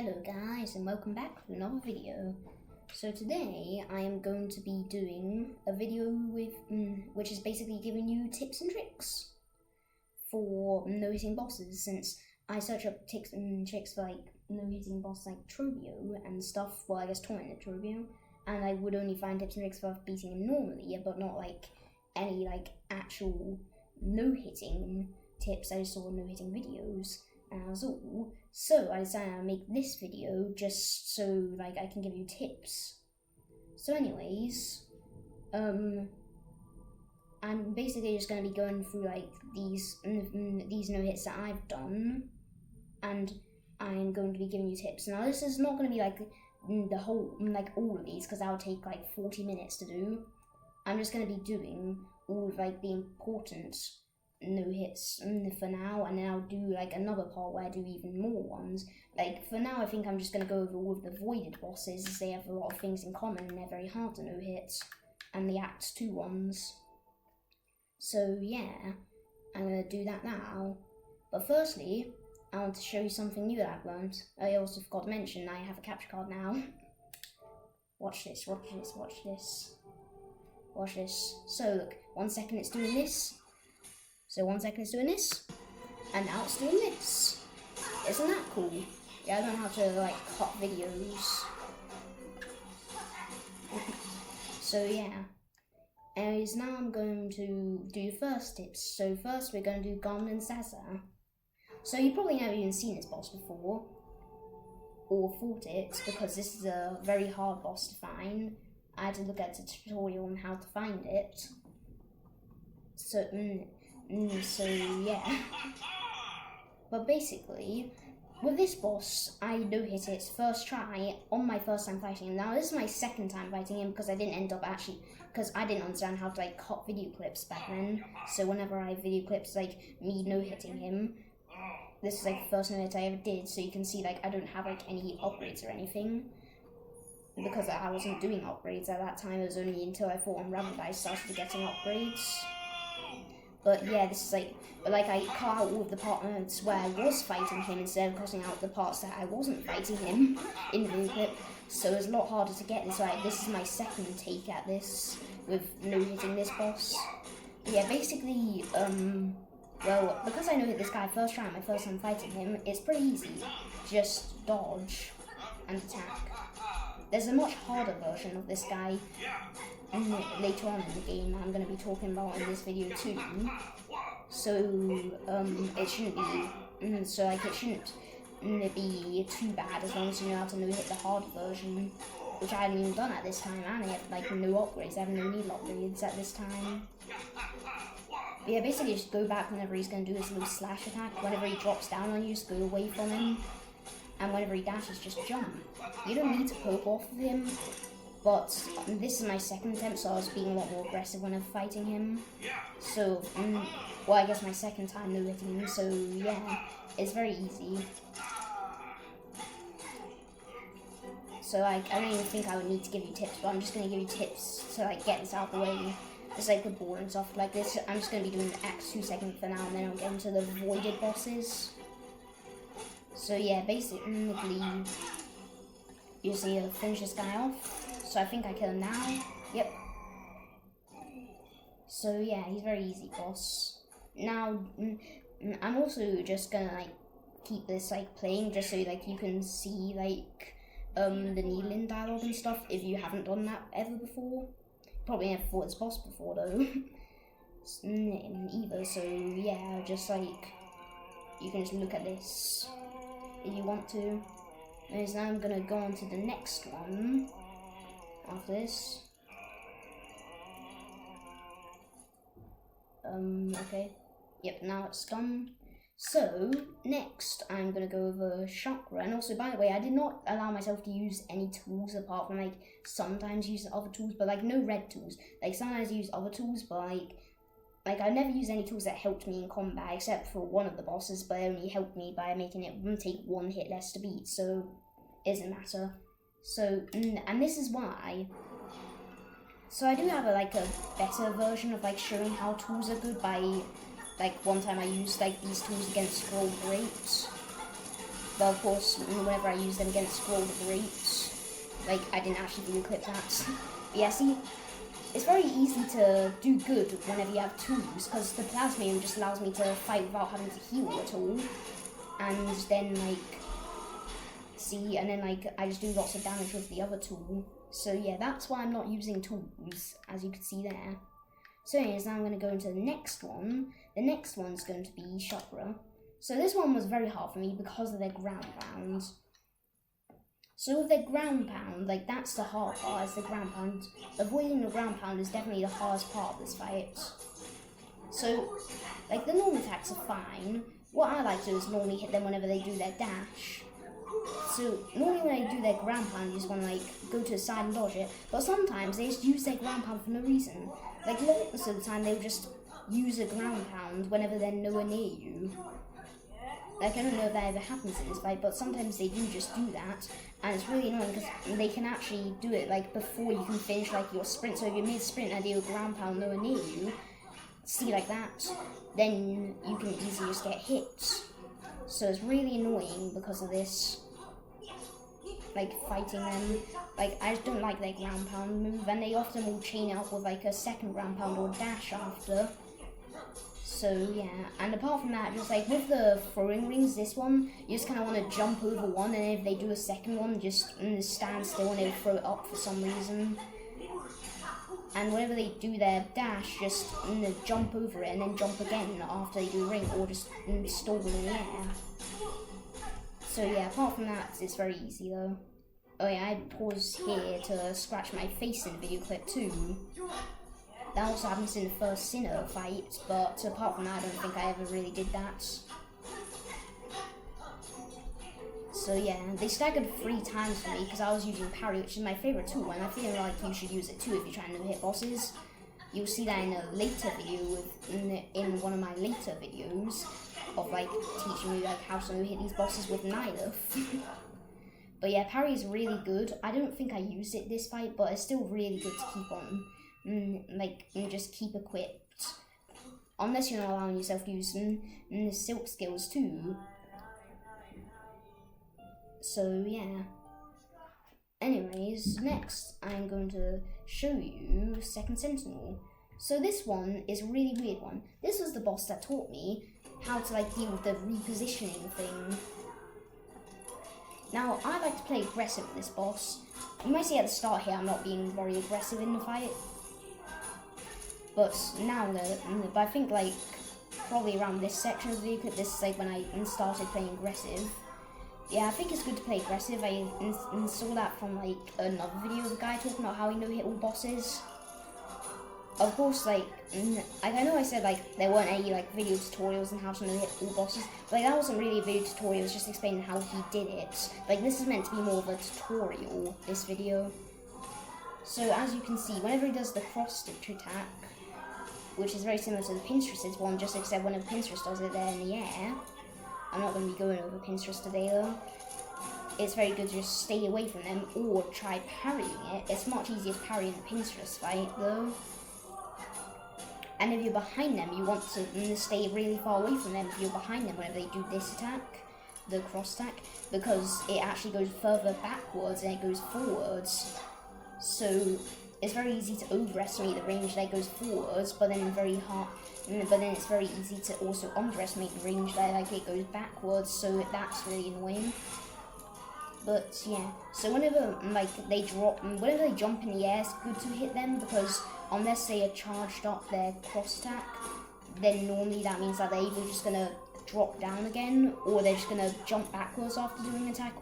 Hello guys, and welcome back to another video. So today I am going to be doing a video with which is basically giving you tips and tricks for no-hitting bosses, since I search up tips and tricks for like no-hitting boss like Trobio and stuff, well I guess Tormented Trobio, and I would only find tips and tricks for beating him normally, but not like any like actual no-hitting tips. I just saw no-hitting videos and that was all. So I decided I'd make this video just so like I can give you tips. So anyways, I'm basically just going to be going through like these no-hits that I've done, and I'm going to be giving you tips. Now this is not going to be like the whole, like all of these, because that would take like 40 minutes to do. I'm just going to be doing all of like the important no-hits for now, and then I'll do like another part where I do even more ones. Like for now I think I'm just going to go over all of the voided bosses, as they have a lot of things in common and they're very hard to no-hit, and the Act 2 ones. So yeah, I'm going to do that now. But firstly, I want to show you something new that I've learned. I also forgot to mention I have a capture card now. Watch this, watch this, watch this. Watch this. So look, 1 second it's doing this. So 1 second it's doing this, and now it's doing this. Isn't that cool? Yeah, I don't know how to like cut videos. So yeah. Anyways, now I'm going to do first tips. So first we're going to do Garmin Zaza. So you've probably never even seen this boss before, or fought it, because this is a very hard boss to find. I had to look at a tutorial on how to find it. So yeah. But basically, with this boss, I no-hit it first try on my first time fighting him. Now this is my second time fighting him, because I didn't end up actually, because I didn't understand how to like cut video clips back then. So whenever I have video clips like me no-hitting him, this is like the first no-hit I ever did. So you can see like I don't have like any upgrades or anything, because I wasn't doing upgrades at that time. It was only until I fought on Rabbit that I started getting upgrades. But yeah, this is like, but like I cut out all of the parts where I was fighting him instead of cutting out the parts that I wasn't fighting him in the video clip. So it's a lot harder to get this right. This is my second take at this with no-hitting this boss. But yeah, basically, well, because I no-hit this guy first try, my first time fighting him, it's pretty easy. Just dodge and attack. There's a much harder version of this guy later on in the game that I'm going to be talking about in this video too. So it shouldn't be it shouldn't be too bad as long as you know how to no-hit the hard version, which I hadn't even done at this time, and I had like no upgrades. I have no needle upgrades at this time. But yeah, basically just go back whenever he's going to do his little slash attack. Whenever he drops down on you, just go away from him. And whenever he dashes, just jump. You don't need to poke off of him, but this is my second attempt, so I was being a lot more aggressive whenever fighting him. So, well, I guess my second time no-hitting him, so yeah, it's very easy. So like, I don't even think I would need to give you tips, but I'm just going to give you tips to like get this out of the way. It's like the board and stuff like this. I'm just going to be doing the Act 2 segment for now, and then I'll get into the voided bosses. So yeah, basically, you see, finish this guy off. So I think I kill him now. Yep. So yeah, he's very easy boss. Now, I'm also just gonna like keep this like playing, just so like you can see like the Needling dialogue and stuff if you haven't done that ever before. Probably never fought this boss before though. Either. So yeah, just like you can just look at this if you want to. Anyways, now I'm gonna go on to the next one after this. Okay. Yep, now it's done. So, next I'm gonna go over Chakra. And also, by the way, I did not allow myself to use any tools apart from like sometimes use other tools, but like no red tools. Like sometimes I use other tools, but like I never used any tools that helped me in combat except for one of the bosses, but it only helped me by making it take 1 hit less to beat, so it doesn't matter. So, and this is why. So I do have a better version of like showing how tools are good by like one time I used like these tools against Scroll Grapes. But of course, whenever I use them against Scroll of the Roots, like, I didn't actually video clip that. But yeah, see, it's very easy to do good whenever you have tools, because the Plasmium just allows me to fight without having to heal at all. And then, like, see, and then, like, I just do lots of damage with the other tool. So yeah, that's why I'm not using tools, as you can see there. So anyways, now I'm going to go into the next one. The next one's going to be Chakra. So this one was very hard for me because of their ground pound. So with their ground pound, like, that's the hard part, is the ground pound. Avoiding the ground pound is definitely the hardest part of this fight. So, like, the normal attacks are fine. What I like to do is normally hit them whenever they do their dash. So, normally when they do their ground pound, you just want to, like, go to the side and dodge it. But sometimes they just use their ground pound for no reason. Like, most of the time they'll just use a ground pound whenever they're nowhere near you. Like, I don't know if that ever happens in this fight, but sometimes they do just do that, and it's really annoying because they can actually do it, like, before you can finish, like, your sprint. So if you're mid-sprint and they do a ground pound nowhere near you, see, like that, then you can easily just get hit. So it's really annoying because of this, like, fighting them. Like, I just don't like their ground pound move, and they often will chain it up with, like, a second ground pound or dash after. So yeah, and apart from that, just like with the throwing rings, this one, you just kind of want to jump over one, and if they do a second one, just stand still and they'll throw it up for some reason. And whenever they do their dash, just jump over it and then jump again after they do a ring, or just stall in the air. So yeah, apart from that, it's very easy though. Oh yeah, I pause here to scratch my face in the video clip too. That also happens in the first Sinnoh fight, but apart from that, I don't think I ever really did that. So yeah, they staggered 3 times for me because I was using parry, which is my favourite tool, and I feel like you should use it too if you're trying to hit bosses. You'll see that in a later video, in one of my later videos, of like teaching you like how to hit these bosses with Nihilith. But yeah, parry is really good. I don't think I used it this fight, but it's still really good to keep on. Just keep equipped. Unless you're not allowing yourself to use the silk skills too. So yeah. Anyways, next I'm going to show you Second Sentinel. So this one is a really weird one. This was the boss that taught me how to like deal with the repositioning thing. Now, I like to play aggressive with this boss. You might see at the start here I'm not being very aggressive in the fight. But now, but I think like probably around this section of the video clip, this is like when I started playing aggressive. Yeah, I think it's good to play aggressive. I saw that from like another video of a guy talking about how he no-hit all bosses. Of course, like I know I said like there weren't any like video tutorials on how to no-hit all bosses. But, like that wasn't really a video tutorial. It was just explaining how he did it. Like this is meant to be more of a tutorial. This video. So as you can see, whenever he does the cross stitch attack, which is very similar to the Pinterest one, just except whenever Pinterest does it, they're in the air. I'm not going to be going over Pinterest today though. It's very good to just stay away from them or try parrying it. It's much easier to parry in the Pinterest fight though. And if you're behind them, you want to stay really far away from them if you're behind them whenever they do this attack, the cross attack, because it actually goes further backwards and it goes forwards. So it's very easy to overestimate the range that goes forwards, but then it's very easy to also underestimate the range that like it goes backwards. So that's really annoying. But yeah, so whenever like they whenever they jump in the air, it's good to hit them because unless they are charged up their cross attack, then normally that means that they're either just gonna drop down again, or they're just gonna jump backwards after doing an attack,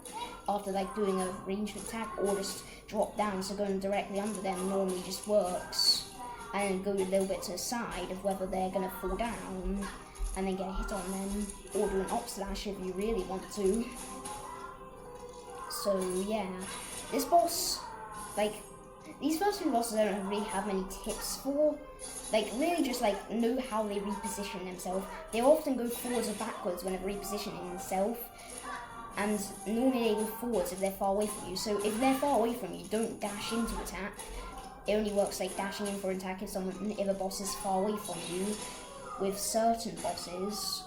after like doing a ranged attack, or just drop down. So going directly under them normally just works, and then go a little bit to the side of whether they're gonna fall down, and then get a hit on them, or do an up slash if you really want to. So yeah, this boss, like these first 2 bosses I don't really have many tips for. Like really just like know how they reposition themselves. They often go forwards or backwards whenever repositioning themselves. And normally they go forwards if they're far away from you. So if they're far away from you, don't dash into attack. It only works like dashing in for an attack if a boss is far away from you. With certain bosses.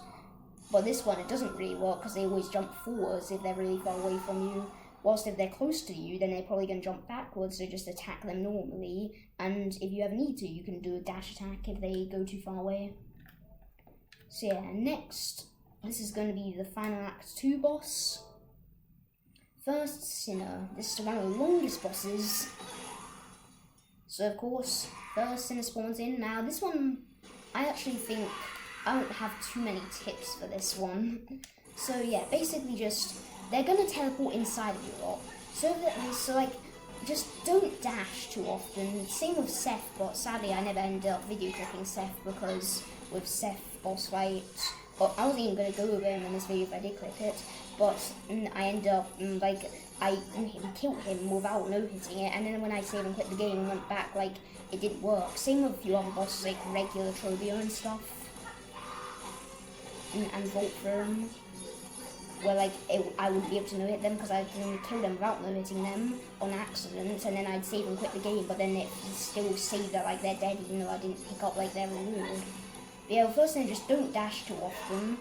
But this one, it doesn't really work because they always jump forwards if they're really far away from you. Whilst if they're close to you, then they're probably going to jump backwards, so just attack them normally. And if you ever need to, you can do a dash attack if they go too far away. So yeah, next, this is going to be the final Act 2 boss. First Sinner. This is one of the longest bosses. So of course, first Sinner spawns in. Now this one, I actually think I don't have too many tips for this one. So yeah, basically just, they're gonna teleport inside of you a lot. So like, just don't dash too often. Same with Seth, but sadly I never ended up video clipping Seth because with Seth boss fight, well, I wasn't even gonna go over him in this video if I did clip it, but I ended up like, I killed him without no-hitting it, and then when I saved and quit the game and went back, like, it didn't work. Same with a few other bosses like regular Trobio and stuff. And Voltfirm, where like I wouldn't be able to no-hit them because I didn't kill them without no-hitting them on accident, and then I'd save and quit the game, but then it still saved that like they're dead even though I didn't pick up like their reward. But yeah, first thing, just don't dash too often.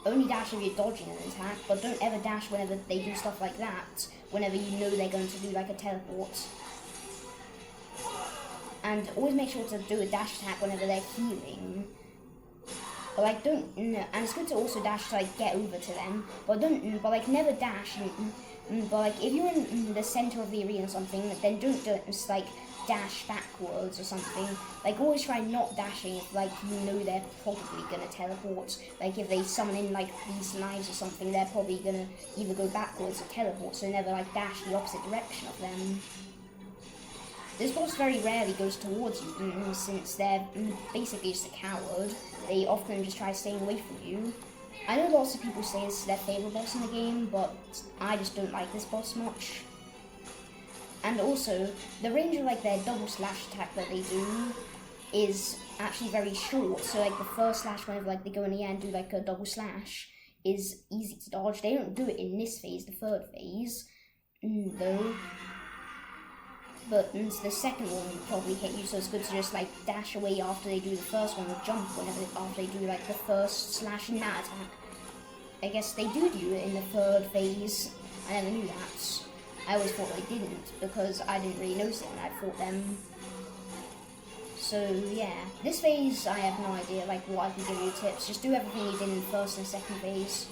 Only dash if you're dodging an attack, but don't ever dash whenever they do stuff like that, whenever you know they're going to do like a teleport. And always make sure to do a dash attack whenever they're healing. But like don't, and it's good to also dash to like get over to them, but like never dash. But like if you're in the center of the arena or something, then don't just like dash backwards or something. Like always try not dashing if like you know they're probably gonna teleport. Like if they summon in like these knives or something, they're probably gonna either go backwards or teleport. So never like dash the opposite direction of them. This boss very rarely goes towards you, since they're basically just a coward. They often just try staying away from you. I know lots of people say this is their favourite boss in the game, but I just don't like this boss much. And also, the range of like their double slash attack that they do is actually very short. So like the first slash, whenever like they go in the air and do like a double slash, is easy to dodge. They don't do it in this phase, the third phase, though. But the second one will probably hit you, so it's good to just like dash away after they do the first one, or jump after they do like the first slash in that attack. I guess they do it in the third phase. I never knew that. I always thought they didn't, because I didn't really notice it when I fought them. So yeah, this phase I have no idea like what I can give you tips. Just do everything you did in the first and second phase.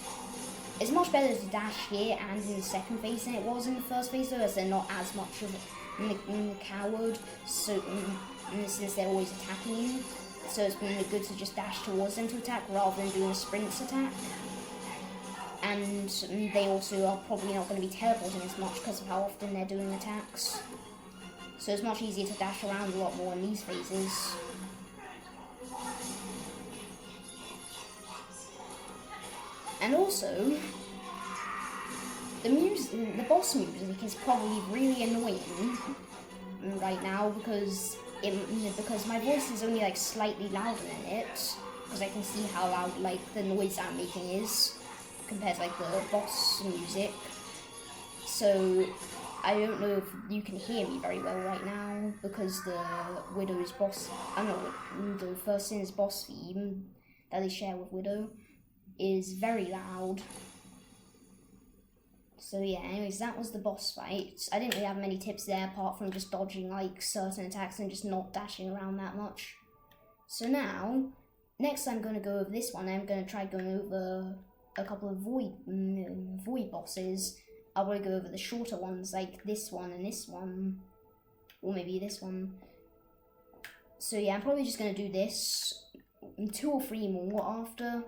It's much better to dash here and in the second phase than it was in the first phase, though, as they're not as much of the coward, so since they're always attacking you. So it's been good to just dash towards them to attack rather than doing a sprint attack. And they also are probably not going to be teleporting as much because of how often they're doing attacks. So it's much easier to dash around a lot more in these phases. And also, the boss music is probably really annoying right now because my voice is only like slightly louder than it, because I can see how loud like the noise I'm making is compared to like the boss music. So I don't know if you can hear me very well right now because the Widow's boss, the First Sin's boss theme that they share with Widow is very loud. So yeah, anyways, that was the boss fight. I didn't really have many tips there apart from just dodging like certain attacks and just not dashing around that much. So now, next I'm going to go over this one. I'm going to try going over a couple of void bosses. I'll probably go over the shorter ones like this one and this one, or maybe this one. So yeah, I'm probably just going to do this, 2 or 3 more after,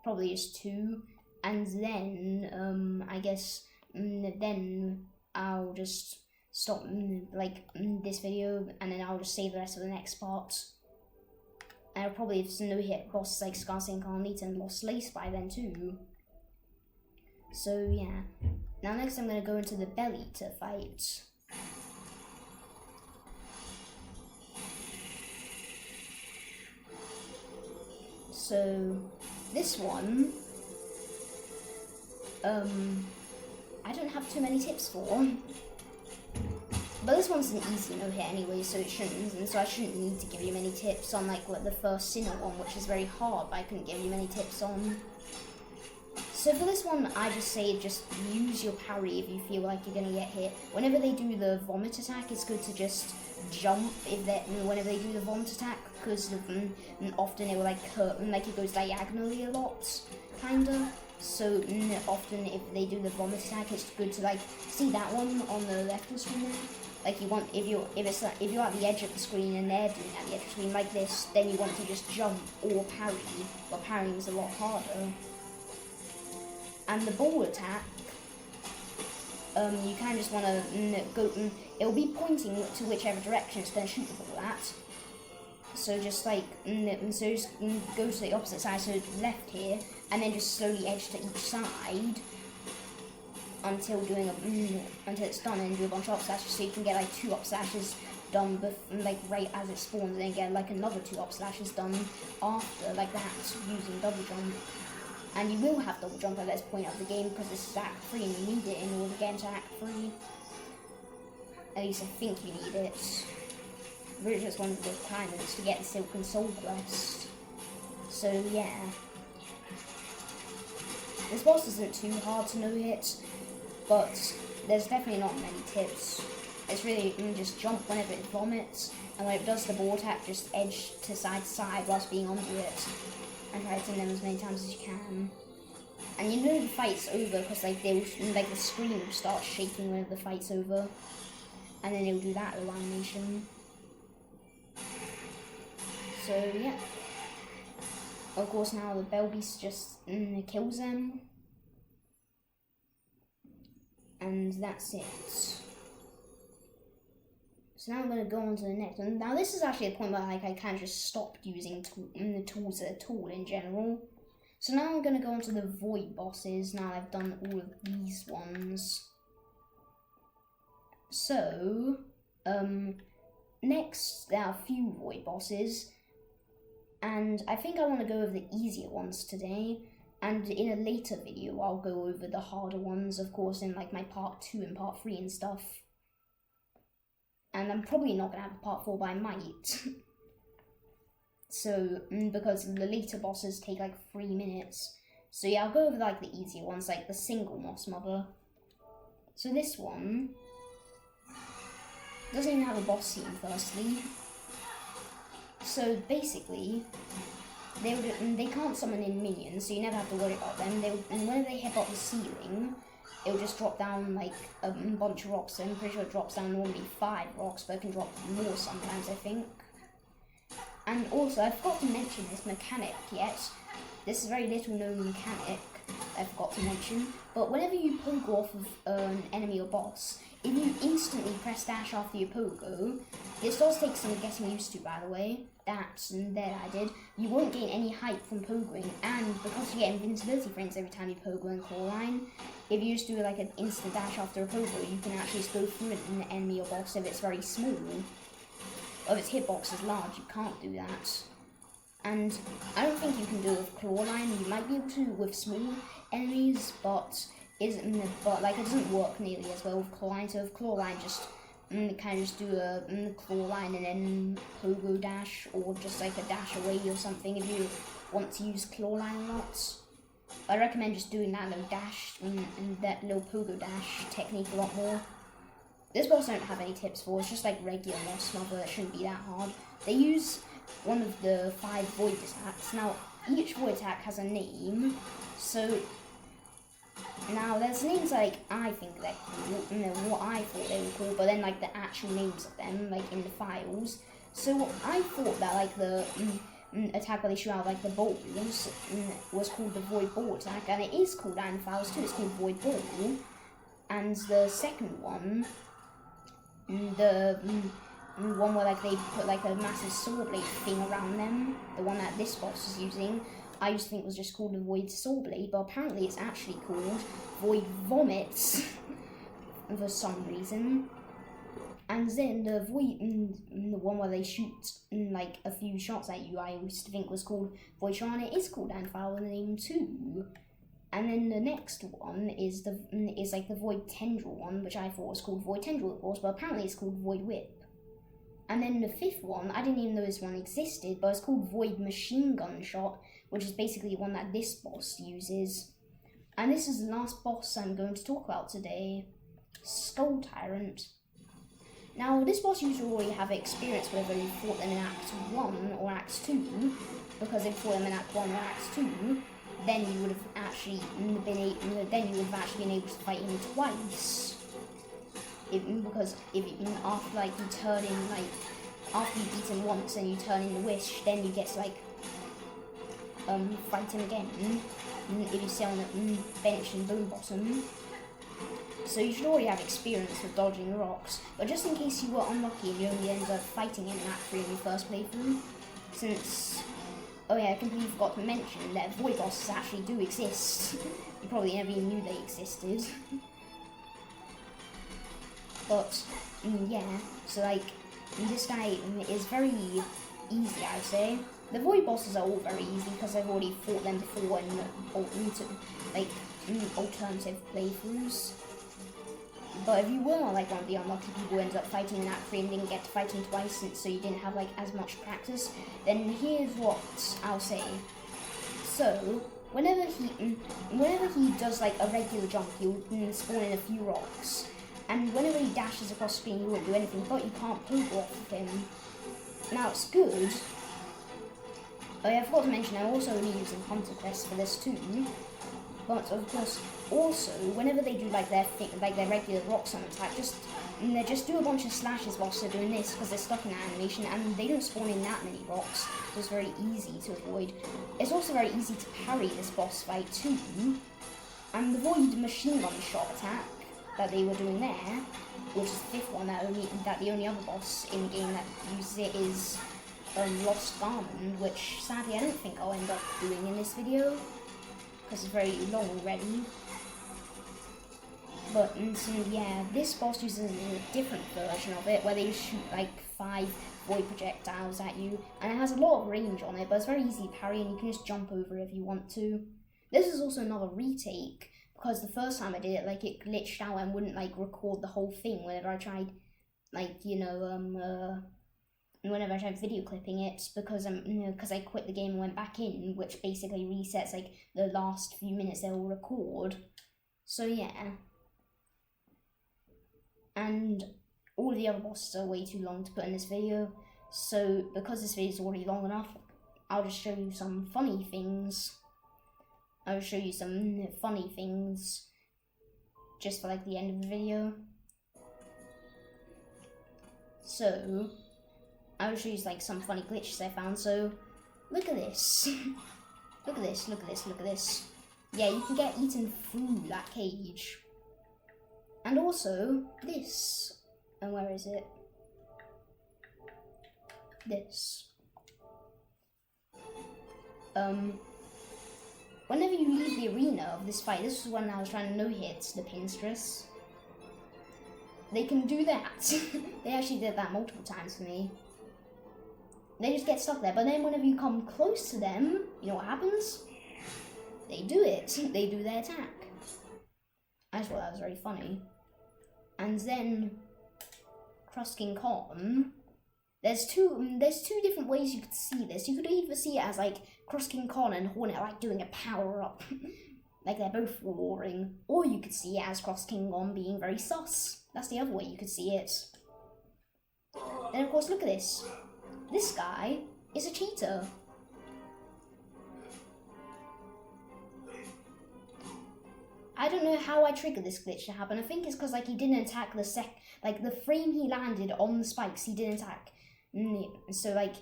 probably just 2, and then I guess then I'll just stop like this video, and then I'll just save the rest of the next part. And I'll probably have some no-hit bosses like Scarce Incarnate and Lost Lace by then too. So yeah, now next I'm going to go into the Bell Eater fight. So this one, I don't have too many tips for, But this one's an easy no-hit anyway, so it shouldn't, and so I shouldn't need to give you many tips on like the first Sinnoh one, which is very hard, but I couldn't give you many tips on. So for this one, I just say just use your parry if you feel like you're gonna get hit. Whenever they do the vomit attack, it's good to just jump whenever they do the vomit attack, because often it will like hurt and like it goes diagonally a lot, kinda. So often if they do the vomit attack, it's good to like see that one on the left of the screen. Like you want if you're at the edge of the screen and they're doing at the edge of the screen like this, then you want to just jump or parry. But parrying is a lot harder. And the ball attack, you kind of just want to go. It'll be pointing to whichever direction it's going to shoot the ball at. So just like so just go to the opposite side, so left here, and then just slowly edge to each side until it's done, and do a bunch of up slashes, so you can get like 2 up slashes done like right as it spawns, and then get like another 2 up slashes done after, like that, using double jump. And you will have double jump at this point of the game because this is Act 3 and you need it in order to get into Act 3. At least I think you need it. Really just one of the requirements to get the Silken Soul Quest. So yeah. This boss isn't too hard to no-hit, but there's definitely not many tips. It's really just jump whenever it vomits, and when it does the ball attack, just edge to side whilst being under it. And try to hit them as many times as you can. And you know the fight's over because like the screen will start shaking when the fight's over, and then it'll do that little animation. So yeah. Of course now the Bell Beast just kills them, and that's it. So now I'm going to go on to the next one. Now this is actually a point where like I kind of just stopped using the tools at all in general. So now I'm going to go on to the Void bosses, now I've done all of these ones. So, next there are a few Void bosses, and I think I want to go over the easier ones today. And in a later video I'll go over the harder ones, of course, in like my part 2 and part 3 and stuff. And I'm probably not going to have a part 4, but I might. So, because the later bosses take like 3 minutes. So yeah, I'll go over like the easier ones, like the single Moss Mother. So this one doesn't even have a boss scene, firstly. So basically, they can't summon in minions, so you never have to worry about them. And when they hit up the ceiling, it'll just drop down like a bunch of rocks. So I'm pretty sure it drops down normally 5 rocks, but it can drop more sometimes, I think. And also, I forgot to mention this mechanic yet. This is a very little known mechanic I forgot to mention. But whenever you pogo off of an enemy or boss, if you instantly press dash after your pogo, this does take some getting used to, by the way. That's there I did. You won't gain any height from pogoing, and because you get invincibility frames every time you pogo in Clawline, if you just do like an instant dash after a pogo, you can actually just go through an enemy or boss if it's very small. Or if its hitbox is large, you can't do that. And I don't think you can do it with Clawline. You might be able to with small enemies, but like it doesn't work nearly as well with Clawline. So with Clawline, just kind of just do a Clawline and then pogo dash, or just like a dash away or something if you want to use Clawline a lot. I recommend just doing that little dash and that little pogo dash technique a lot more. This boss I don't have any tips for, it's just like regular Moss Mother, it shouldn't be that hard. They use one of the 5 Void attacks. Now, each Void attack has a name, so now there's names like I think they're cool, what I thought they were cool, but then like the actual names of them, like in the files. So I thought that like the attack where they shoot out like the balls was called the Void Ball attack, and it is called that in the files too, it's called Void Ball. And the second one, the one where like they put like a massive saw blade thing around them, the one that this boss is using, I used to think was just called a Void Saw Blade, but apparently it's actually called Void Vomits for some reason. And then the Void, the one where they shoot like a few shots at you, I used to think was called Void Sharn. It is called Anfile in the name too. And then the next one is like the Void Tendril one, which I thought was called Void Tendril, of course, but apparently it's called Void Whip. And then the fifth one, I didn't even know this one existed, but it's called Void Machine Gun Shot, which is basically one that this boss uses. And this is the last boss I'm going to talk about today, Skull Tyrant. Now, this boss you should already have experience with whether you fought them in Act 1 or Act 2, because if you fought them in Act 1 or Act 2, then you would have actually been able to fight him twice. Because after like you turn in after you beat him once and you turn in the Wish, then you get to fight him again if you sit on the bench in Bone Bottom. So you should already have experience with dodging the rocks, but just in case you were unlucky and you only ended up fighting him in Act 3 in your first playthrough, since, oh yeah, I completely forgot to mention that void bosses actually do exist. You probably never even knew they existed. But, yeah, so like, this guy is very easy, I'd say. The void bosses are all very easy because I've already fought them before in alternative playthroughs. But if you were like one of the unlucky people who ended up fighting in Act 3 and didn't get to fight him twice so you didn't have like as much practice, then here's what I'll say. So, whenever he does like a regular jump, he'll spawn in a few rocks. And whenever he dashes across the screen, he won't do anything, but you can't pogo off of him. Now, it's good. Oh yeah, I forgot to mention, I'm also only using Hunter Quest for this too. But, of course, also, whenever they do, like, their regular rock summon attack, they just do a bunch of slashes whilst they're doing this, because they're stuck in that animation, and they don't spawn in that many rocks, so it's very easy to avoid. It's also very easy to parry this boss fight too. And the Void Machine Gun Shot attack that they were doing there, which is the fifth one, that the only other boss in the game that uses it is Lost Garment, which sadly I don't think I'll end up doing in this video, because it's very long already. But so, yeah, this boss uses a different version of it, where they shoot like 5 void projectiles at you, and it has a lot of range on it, but it's very easy to parry, and you can just jump over if you want to. This is also another retake, because the first time I did it, like, it glitched out and wouldn't like record the whole thing whenever I tried, like, whenever I tried video clipping it, because I quit the game and went back in, which basically resets like the last few minutes they'll record. So yeah, and all the other bosses are way too long to put in this video. So because this video is already long enough, I'll just show you some funny things. I'll show you some funny things just for like the end of the video. So I will show you like some funny glitches I found. So look at this. Look at this, look at this, look at this. Yeah, you can get eaten through that cage. And also this. And where is it? This. Whenever you leave the arena of this fight, this was when I was trying to no-hit the Pinstress. They can do that. They actually did that multiple times for me. They just get stuck there, but then whenever you come close to them, you know what happens? They do it. They do their attack. I just thought that was very funny. And then Krusking Khan. There's two different ways you could see this. You could either see it as like Krusking Khan and Hornet like doing a power up, like they're both roaring, or you could see it as Krusking Khan being very sus. That's the other way you could see it. Then of course look at this. This guy is a cheater. I don't know how I triggered this glitch to happen. I think it's because like he didn't attack the frame he landed on the spikes. He didn't attack. So like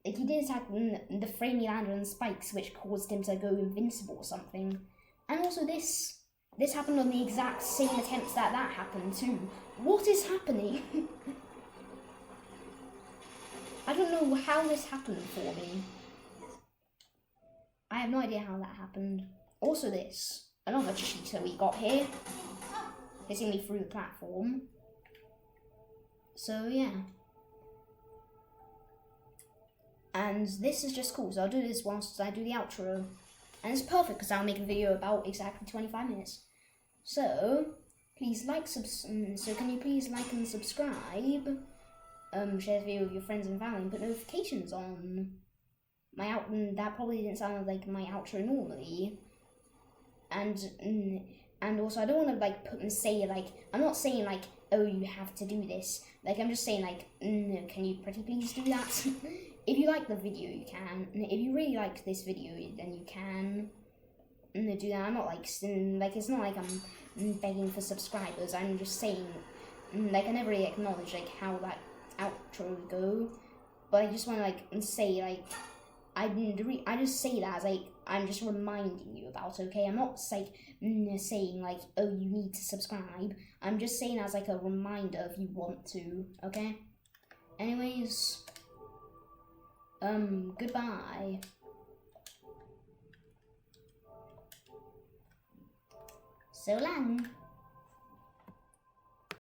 he didn't attack the frame he landed on the spikes, which caused him to go invincible or something. And also this happened on the exact same attempts that happened too. What is happening? I don't know how this happened for me. I have no idea how that happened. Also this, another cheater we got here, hitting me through the platform. So yeah. And this is just cool, so I'll do this whilst I do the outro. And it's perfect because I'll make a video about exactly 25 minutes. So, please so can you please like and subscribe? Share this video with your friends and family and put notifications on. That probably didn't sound like my outro normally. And also I don't want to like I'm not saying like, oh, you have to do this. Like, I'm just saying like, can you pretty please do that? If you like the video, you can. If you really like this video, then you can do that. I'm not like, it's not like I'm begging for subscribers. I'm just saying, like, I never really acknowledge like how that outro would go. But I just want to like say like, I just say that as like, I'm just reminding you about, okay? I'm not like saying like, oh, you need to subscribe. I'm just saying as like a reminder if you want to, okay? Anyways, goodbye. So long.